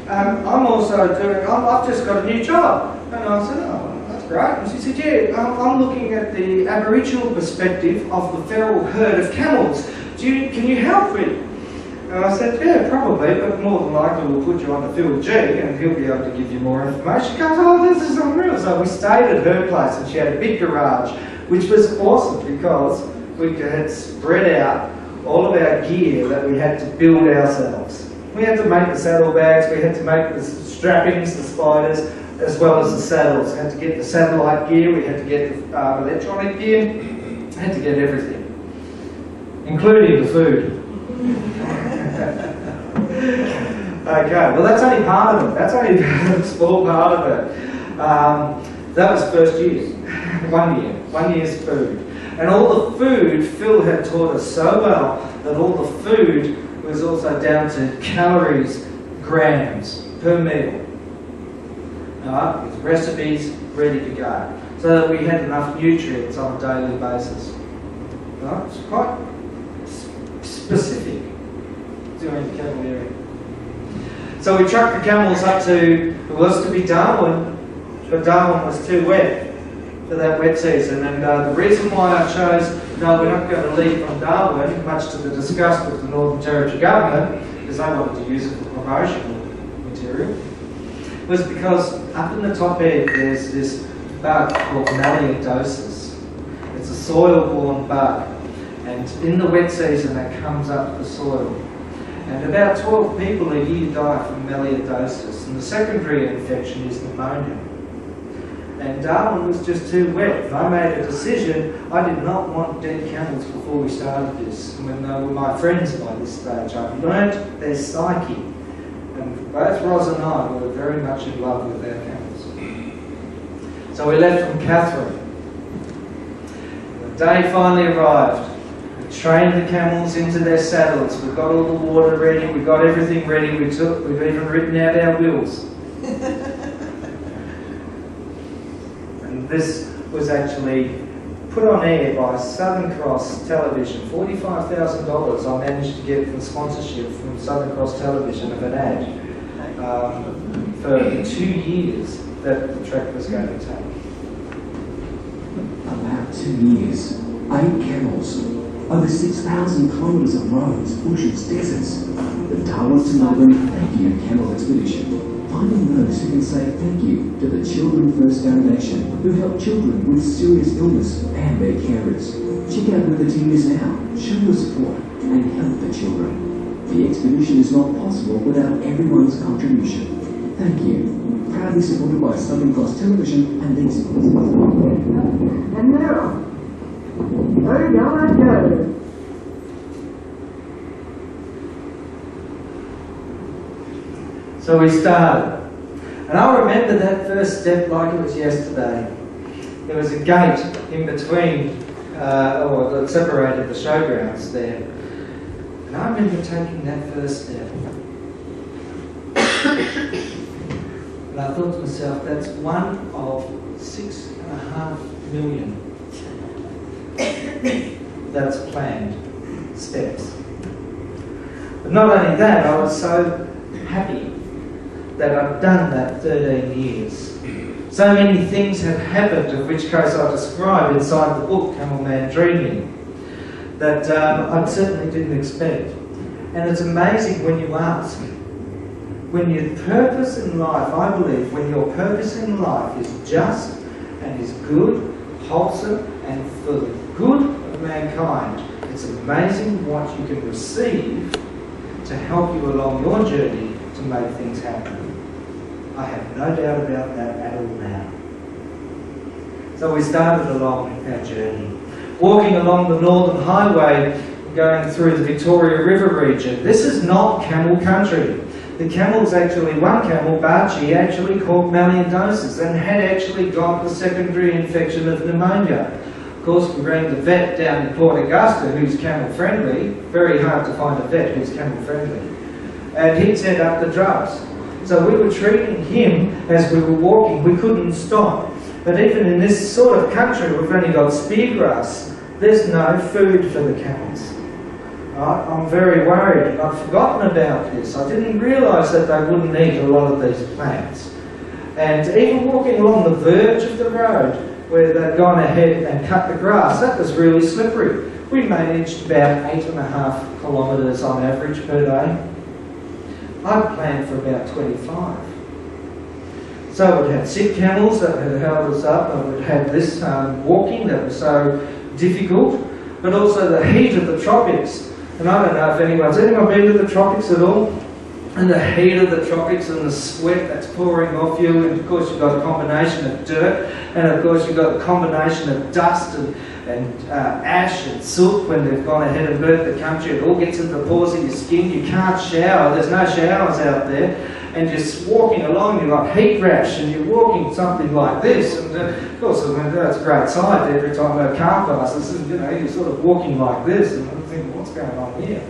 I'm also doing, I've just got a new job. And I said, oh, that's great. And she said, yeah, I'm looking at the Aboriginal perspective of the feral herd of camels. Can you help me? And I said, yeah, probably, but more than likely we'll put you on to Phil G and he'll be able to give you more information. She goes, oh, this is unreal. So we stayed at her place, and she had a big garage, which was awesome because we had spread out all of our gear that we had to build ourselves. We had to make the saddlebags, we had to make the strappings, the spiders, as well as the saddles. We had to get the satellite gear, we had to get the electronic gear, we had to get everything, including the food. Okay, well that's only part of it. That's only a small part of it. That was first year. 1 year's food. And all the food, Phil had taught us so well that all the food was also down to calories, grams per meal. With recipes ready to go. So that we had enough nutrients on a daily basis. It's quite specific doing the cavalry. So we trucked the camels up to, it was to be Darwin, but Darwin was too wet for that wet season. And the reason why I chose, no, we're not going to leave from Darwin, much to the disgust of the Northern Territory government, because they wanted to use it for promotional material. was because up in the top edge there's this bug called Melioidosis. It's a soil-borne bug, and in the wet season it comes up the soil. And about 12 people a year die from melioidosis, and the secondary infection is pneumonia. And Darwin was just too wet, and I made a decision. I did not want dead camels before we started this. When they were my friends by this stage, I learnt their psyche. And both Roz and I were very much in love with our camels. So we left from Catherine. And the day finally arrived. We trained the camels into their saddles. We got all the water ready. We got everything ready. We've even written out our wills. This was actually put on air by Southern Cross Television. $45,000 I managed to get from sponsorship from Southern Cross Television of an ad for the 2 years that the trek was going to take. About 2 years, 8 camels, over 6,000 kilometres of roads, bushes, deserts. The Darwin to Melbourne Thank You Camel Expedition. Finding those who can say thank you to the Children First Foundation, who help children with serious illness and their carers. Check out where the team is now, show your support, and help the children. The expedition is not possible without everyone's contribution. Thank you. Proudly supported by Southern Cross Television and these supporters. And now, where do I go? So we started. And I remember that first step like it was yesterday. There was a gate in between, or that separated the showgrounds there. And I remember taking that first step. And I thought to myself, that's one of 6.5 million that's planned steps. But not only that, I was so happy that I've done that 13 years. So many things have happened, of which case I describe inside the book, Camelman Dreaming, that I certainly didn't expect. And it's amazing when you ask, when your purpose in life, I believe, when your purpose in life is just and is good, wholesome, and for the good of mankind, it's amazing what you can receive to help you along your journey to make things happen. I have no doubt about that at all now. So we started along our journey, walking along the Northern Highway, going through the Victoria River region. This is not camel country. The camel's actually, one camel, Barchi, actually caught melioidosis and had actually got the secondary infection of pneumonia. Of course, we rang the vet down in Port Augusta, who's camel friendly. Very hard to find a vet who's camel friendly. And he'd set up the drugs. So we were treating him as we were walking. We couldn't stop. But even in this sort of country, we've only got spear grass. There's no food for the camels. Right? I'm very worried, and I've forgotten about this. I didn't realise that they wouldn't eat a lot of these plants. And even walking along the verge of the road, where they'd gone ahead and cut the grass, that was really slippery. We managed about 8.5 kilometres on average per day. I'd planned for about 25. So we'd had sick camels that had held us up, and we'd had this walking that was so difficult, but also the heat of the tropics. And I don't know if anyone been to the tropics at all? And the heat of the tropics and the sweat that's pouring off you, and of course you've got a combination of dirt, and of course you've got a combination of dust and ash and soot when they've gone ahead and burnt the country. It all gets into the pores of your skin. You can't shower. There's no showers out there. And you're just walking along, you've got heat rash, and you're walking something like this. And of course, that's a great sight every time a car passes. And, you're sort of walking like this, and I'm thinking, what's going on here?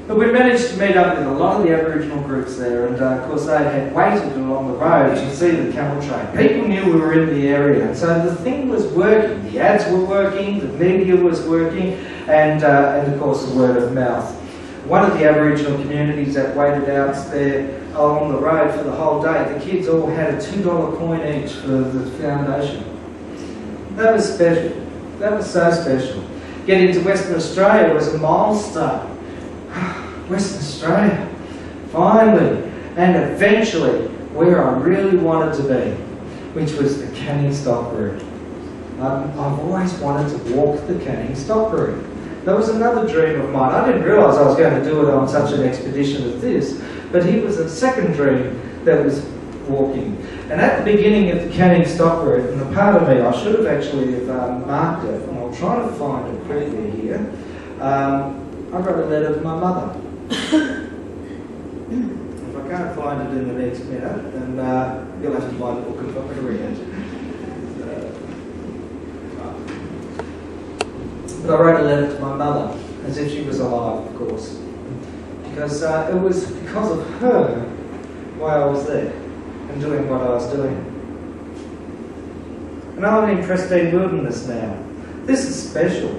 But we managed to meet up with a lot of the Aboriginal groups there, and of course they had waited along the road to see the camel train. People knew we were in the area, and so the thing was working. The ads were working, the media was working, and of course the word of mouth. One of the Aboriginal communities that waited out there along the road for the whole day, the kids all had a $2 coin each for the foundation. That was special. That was so special. Getting to Western Australia was a milestone. Western Australia, finally. And eventually where I really wanted to be, which was the Canning Stock route. I've always wanted to walk the Canning Stock route. That was another dream of mine. I didn't realise I was going to do it on such an expedition as this, but here was a second dream that was walking. And at the beginning of the Canning Stock route, and a part of me, I should have actually marked it, and I'll try to find it quickly here. I wrote a letter to my mother. If I can't find it in the next minute, then you'll have to buy the book and read it. But I wrote a letter to my mother, as if she was alive, of course, because it was because of her why I was there and doing what I was doing. And I'm in pristine wilderness now. This is special.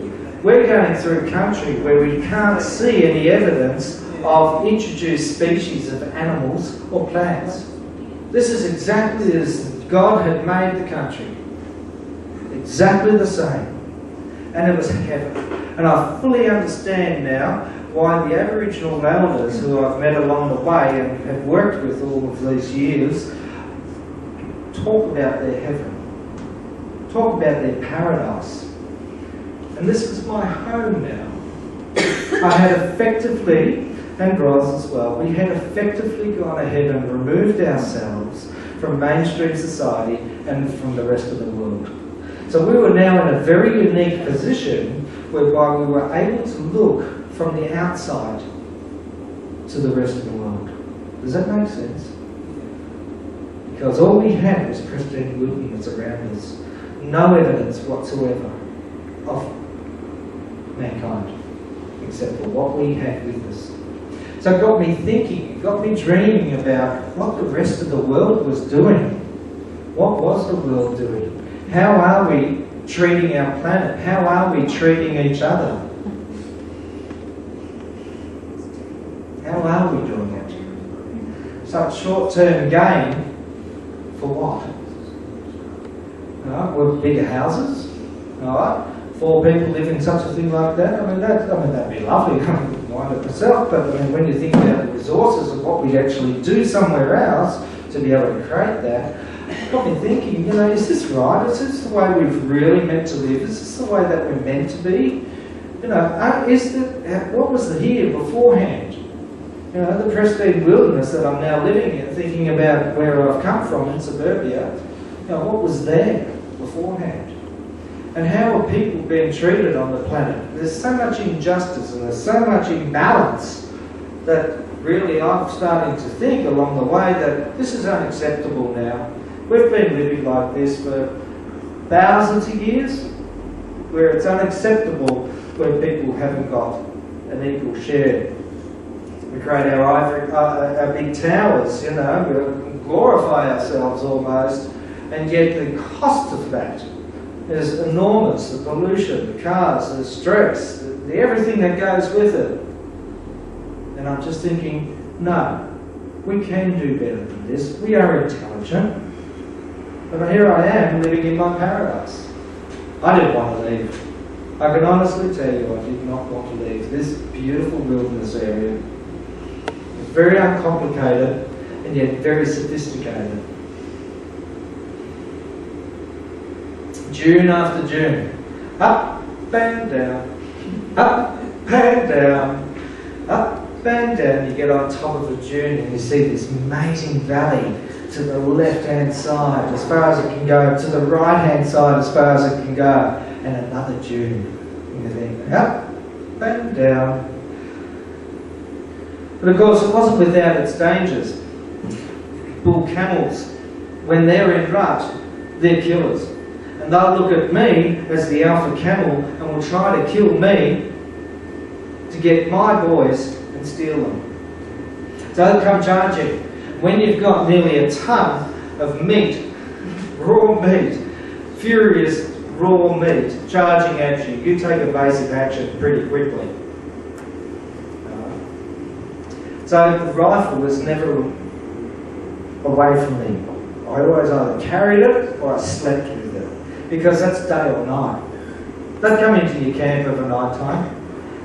We're going through country where we can't see any evidence of introduced species of animals or plants. This is exactly as God had made the country. Exactly the same. And it was heaven. And I fully understand now why the Aboriginal elders who I've met along the way and have worked with all of these years talk about their heaven, talk about their paradise. And this was my home now. I had effectively, and Roz as well, we had effectively gone ahead and removed ourselves from mainstream society and from the rest of the world. So we were now in a very unique position whereby we were able to look from the outside to the rest of the world. Does that make sense? Because all we had was pristine wilderness around us. No evidence whatsoever of mankind, except for what we had with us. So it got me thinking, it got me dreaming about what the rest of the world was doing. What was the world doing? How are we treating our planet? How are we treating each other? How are we doing it? Such short-term gain for what? With bigger houses? Alright? 4 people live in such a thing like that? that'd be lovely. I wouldn't mind it myself, but when you think about the resources of what we actually do somewhere else to be able to create that, it got me thinking, is this right? Is this the way we've really meant to live? Is this the way that we're meant to be? What was here beforehand? The pristine wilderness that I'm now living in, thinking about where I've come from in suburbia, what was there beforehand? And how are people being treated on the planet? There's so much injustice and there's so much imbalance that really I'm starting to think along the way that this is unacceptable now. We've been living like this for thousands of years, where it's unacceptable when people haven't got an equal share. We create our big towers, we glorify ourselves almost, and yet the cost of that is enormous. The pollution, the cars, the stress, the everything that goes with it. And I'm just thinking, no, we can do better than this. We are intelligent. But here I am living in my paradise. I didn't want to leave. I can honestly tell you I did not want to leave this beautiful wilderness area. It's very uncomplicated and yet very sophisticated. June after June. Up and down. Up and down. Up and down. You get on top of a dune and you see this amazing valley to the left-hand side as far as it can go, to the right-hand side as far as it can go, and another dune. And you think, up and down. But of course it wasn't without its dangers. Bull camels, when they're in rut, they're killers. And they'll look at me as the alpha camel and will try to kill me to get my boys and steal them. So they'll come charging. When you've got nearly a ton of meat, raw meat, furious raw meat charging at you, you take evasive action pretty quickly. So the rifle was never away from me. I always either carried it or I slept with it, because that's day or night. They'd come into your camp of a night time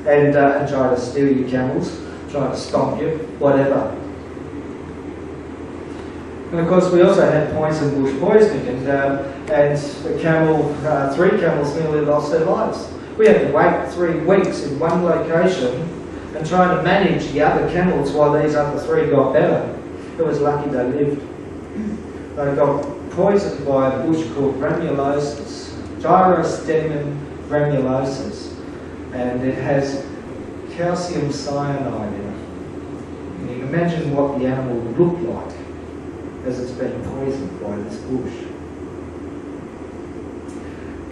and try to steal your camels, try to stomp you, whatever. And of course we also had poison bush poisoning, and the camel, 3 camels nearly lost their lives. We had to wait 3 weeks in one location and try to manage the other camels while these other 3 got better. It was lucky they lived. They got poisoned by a bush called granulosis, gyrostemon granulosis, and it has calcium cyanide in it. And you can imagine what the animal would look like as it's been poisoned by this bush.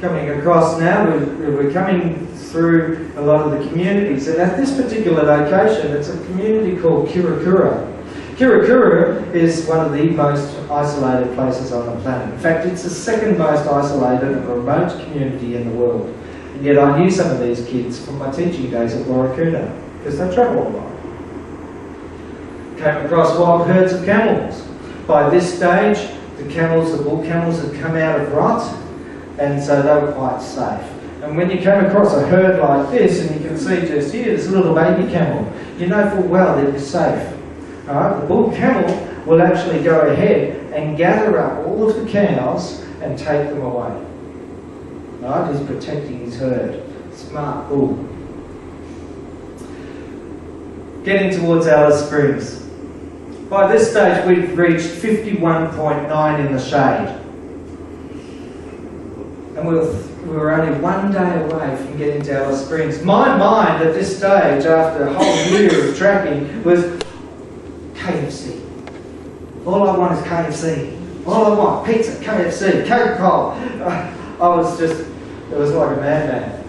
Coming across now, we're coming through a lot of the communities, and at this particular location, it's a community called Kirakura. Kirakura is one of the most isolated places on the planet. In fact, it's the 2nd most isolated and remote community in the world. And yet I knew some of these kids from my teaching days at Warrakuna, because they travel a lot. Came across wild herds of camels. By this stage, the bull camels had come out of rut, and so they were quite safe. And when you came across a herd like this, and you can see just here, there's a little baby camel, you know full well that you're safe. Alright, the bull camel will actually go ahead and gather up all of the cows and take them away. Alright, he's protecting his herd. Smart bull. Getting towards Alice Springs. By this stage, we've reached 51.9 in the shade. And we were only 1 day away from getting to Alice Springs. My mind at this stage, after a whole year of tracking, was KFC. All I want is KFC. All I want, pizza, KFC, Coca-Cola. It was like a madman.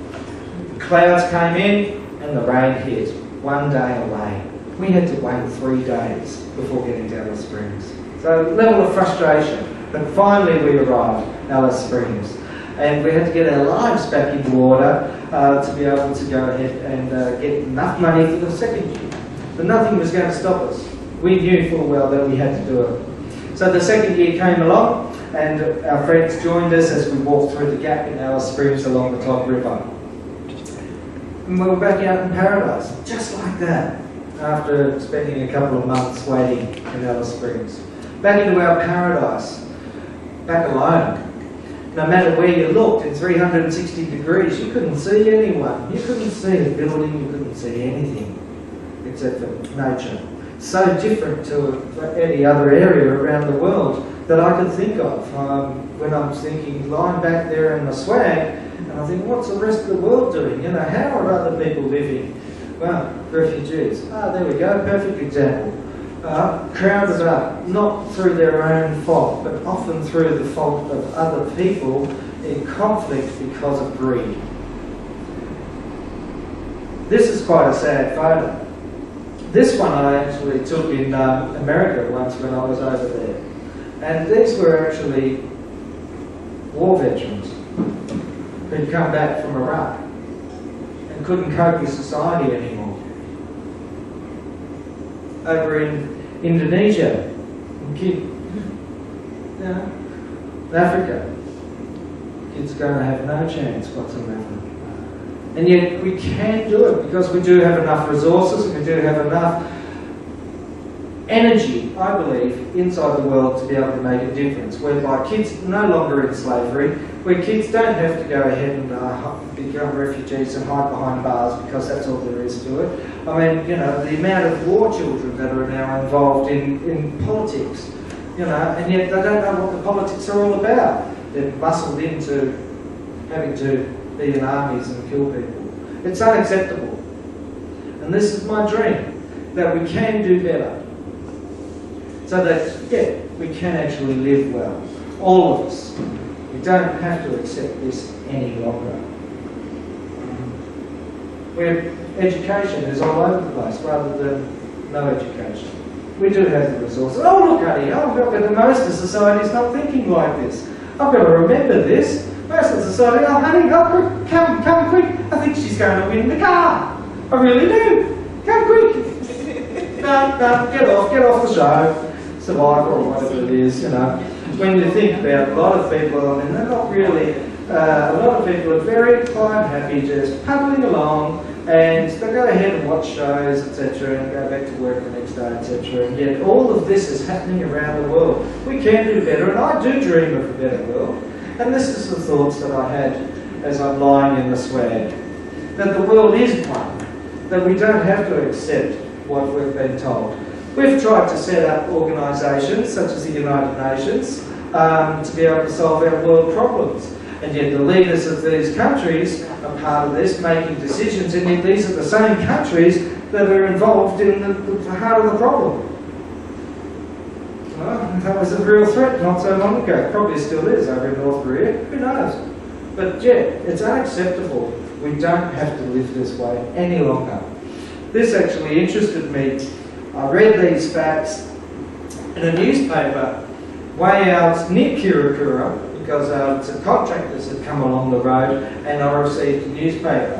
The clouds came in and the rain hit. 1 day away. We had to wait 3 days before getting to Alice Springs. So level of frustration. But finally we arrived at Alice Springs. And we had to get our lives back into order to be able to go ahead and get enough money for the 2nd year. But nothing was going to stop us. We knew full well that we had to do it. So the 2nd year came along, and our friends joined us as we walked through the gap in Alice Springs along the Todd River. And we were back out in paradise, just like that, after spending a couple of months waiting in Alice Springs. Back into our paradise, back alone. No matter where you looked, in 360 degrees, you couldn't see anyone. You couldn't see a building, you couldn't see anything, except for nature. So different to any other area around the world that I could think of. When I'm thinking, lying back there in the swag, and I think, what's the rest of the world doing? You know, how are other people living? Well, refugees. There we go, perfect example. Crowded up, not through their own fault, but often through the fault of other people in conflict because of greed. This is quite a sad photo. This one I actually took in America once when I was over there. And these were actually war veterans who'd come back from Iraq and couldn't cope with society anymore. Over in Indonesia, in Africa, kids are going to have no chance whatsoever. And yet we can do it because we do have enough resources and we do have enough energy, I believe, inside the world to be able to make a difference, whereby kids are no longer in slavery, where kids don't have to go ahead and become refugees and hide behind bars because that's all there is to it. I mean, you know, the amount of war children that are now involved in politics, you know, and yet they don't know what the politics are all about. They're muscled into having to be in armies and kill people. It's unacceptable. And this is my dream, that we can do better. So that, yeah, we can actually live well. All of us. We don't have to accept this any longer. Where education is all over the place rather than no education. We do have the resources. Oh, look, honey, but most of society's not thinking like this. I've got to remember this. Most of society, oh, honey, come quick. I think she's going to win the car. I really do. Come quick. No, get off the show. Survivor or whatever it is, you know. When you think about a lot of people, I mean, they're not really a lot of people are very quite happy just puddling along, and they go ahead and watch shows, etc., and go back to work the next day, etc. And yet all of this is happening around the world. We can do better, and I do dream of a better world. And this is the thoughts that I had as I'm lying in the swag. That the world is one, that we don't have to accept what we've been told. We've tried to set up organisations such as the United Nations to be able to solve our world problems. And yet the leaders of these countries are part of this, making decisions, and yet these are the same countries that are involved in the heart of the problem. Well, that was a real threat not so long ago. Probably still is over in North Korea. Who knows? But yeah, it's unacceptable. We don't have to live this way any longer. This actually interested me. I read these facts in a newspaper way out near Kirakura, because some contractors had come along the road, and I received a newspaper.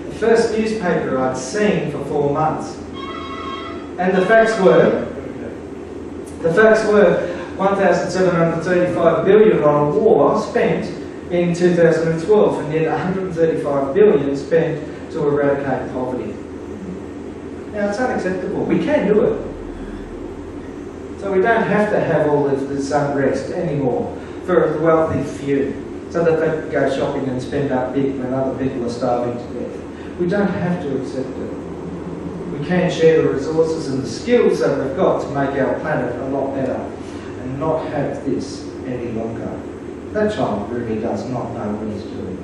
The first newspaper I'd seen for 4 months. And the facts were 1,735 billion on a war spent in 2012, and yet 135 billion spent to eradicate poverty. Now, it's unacceptable. We can do it. So we don't have to have all of this unrest anymore for the wealthy few, so that they can go shopping and spend up big when other people are starving to death. We don't have to accept it. We can share the resources and the skills that we've got to make our planet a lot better, and not have this any longer. That child really does not know what he's doing.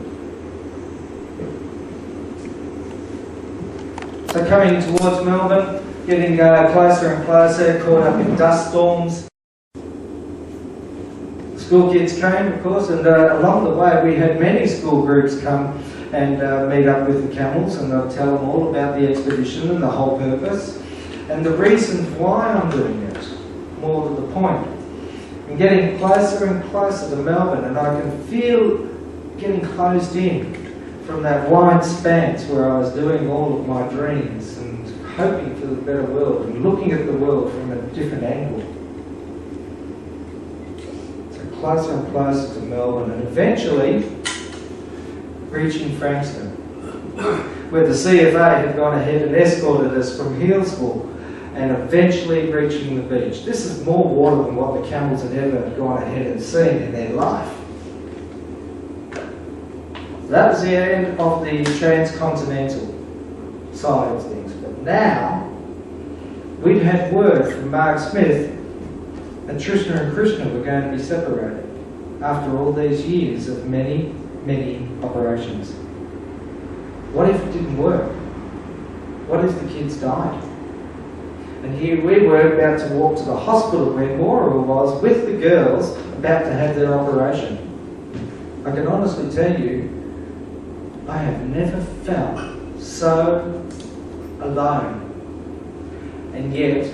So coming towards Melbourne, getting closer and closer, caught up in dust storms. School kids came, of course, and along the way we had many school groups come and meet up with the camels, and I'll tell them all about the expedition and the whole purpose and the reasons why I'm doing it, more to the point. I'm getting closer and closer to Melbourne, and I can feel getting closed in from that wide expanse where I was doing all of my dreams and hoping for the better world and looking at the world from a different angle. Closer and closer to Melbourne, and eventually reaching Frankston, where the CFA had gone ahead and escorted us from Healesville, and eventually reaching the beach. This is more water than what the camels had ever gone ahead and seen in their life. That was the end of the transcontinental side of things. But now, we'd had word from Mark Smith and Trishna and Krishna were going to be separated after all these years of many, many operations. What if it didn't work? What if the kids died? And here we were about to walk to the hospital where Maura was with the girls about to have their operation. I can honestly tell you, I have never felt so alone, and yet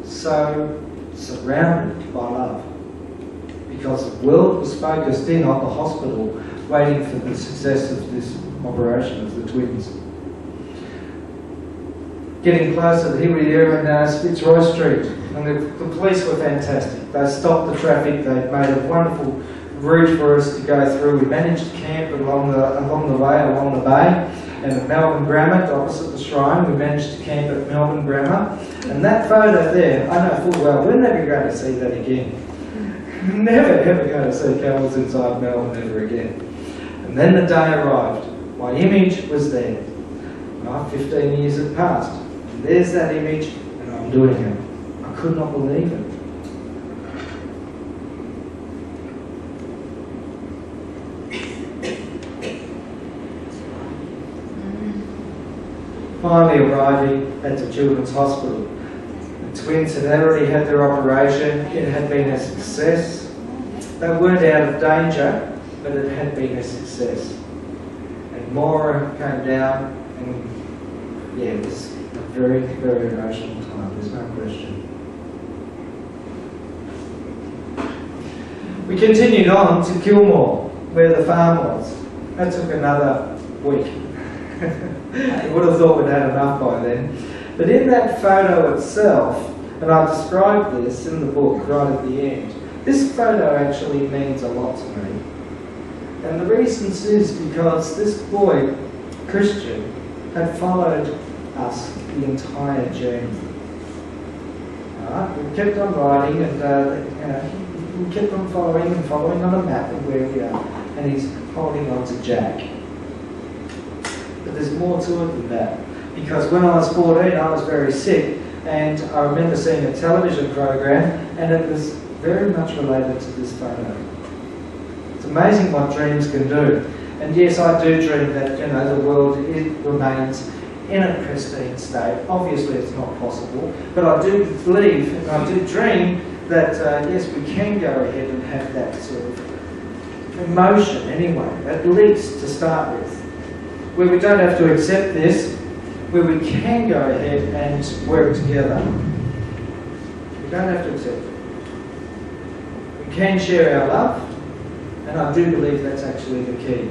so surrounded by love, because the world was focused in on the hospital waiting for the success of this operation of the twins. Getting closer, here we are in Fitzroy Street, and the police were fantastic. They stopped the traffic, they made a wonderful route for us to go through. We managed to camp along the way, along the bay, and at Melbourne Grammar, opposite the shrine, we managed to camp at Melbourne Grammar. And that photo there, I know full well, we're never going to see that again. Never ever going to see camels inside Melbourne ever again. And then the day arrived. My image was there. 15 years had passed. And there's that image, and I'm doing it. I could not believe it. Finally arriving at the Children's Hospital. The twins had already had their operation. It had been a success. They weren't out of danger, but it had been a success. And Maura came down, and yeah, it was a very, very emotional time, there's no question. We continued on to Kilmore, where the farm was. That took another week. I would have thought we'd had enough by then. But in that photo itself, and I've described this in the book right at the end, this photo actually means a lot to me. And the reason is because this boy, Christian, had followed us the entire journey. We kept on riding, and we kept on following on a map of where we are, and he's holding on to Jack. But there's more to it than that, because when I was 14 I was very sick, and I remember seeing a television program, and it was very much related to this photo. It's amazing what dreams can do. And yes, I do dream that the world remains in a pristine state. Obviously it's not possible, but I do believe, and I do dream that yes, we can go ahead and have that sort of emotion anyway, at least to start with, where we don't have to accept this, where we can go ahead and work together. We don't have to accept it. We can share our love, and I do believe that's actually the key.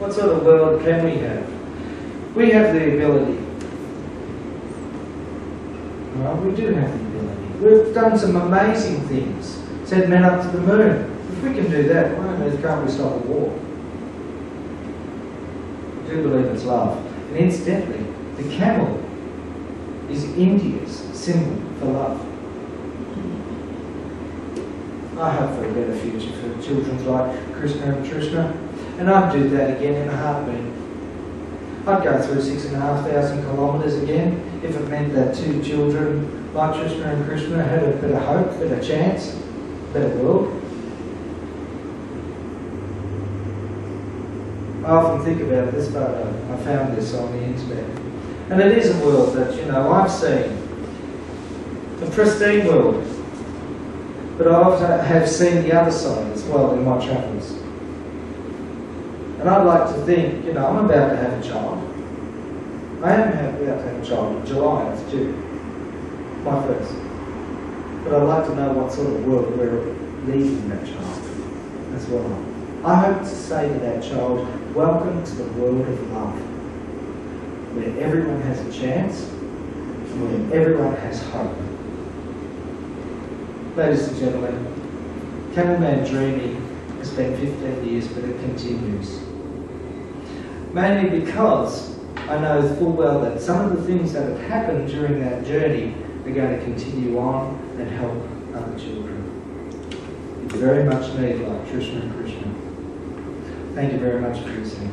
What sort of world can we have? We have the ability. Well, we do have the ability. We've done some amazing things. Sent men up to the moon. If we can do that, why on earth can't we stop a war? I do believe it's love. And incidentally, the camel is India's symbol for love. I hope for a better future for children like Krishna and Trishna. And I'd do that again in a heartbeat. I'd go through 6,500 kilometres again if it meant that two children like Trishna and Krishna had a bit of hope, a bit of chance, a better world. I often think about this photo. I found this on the internet. And it is a world that, I've seen. A pristine world. But I often have seen the other side as well in my travels. And I'd like to think, I'm about to have a child. I am about to have a child in July, it's due. My first. But I'd like to know what sort of world we're leaving that child as well. I hope to say to that child, welcome to the world of love, where everyone has a chance, and where everyone has hope. Ladies and gentlemen, Camelman Dreaming has been 15 years, but it continues. Mainly because I know full well that some of the things that have happened during that journey are going to continue on and help other children. You very much need like Trishna and Krishna. Thank you very much for listening.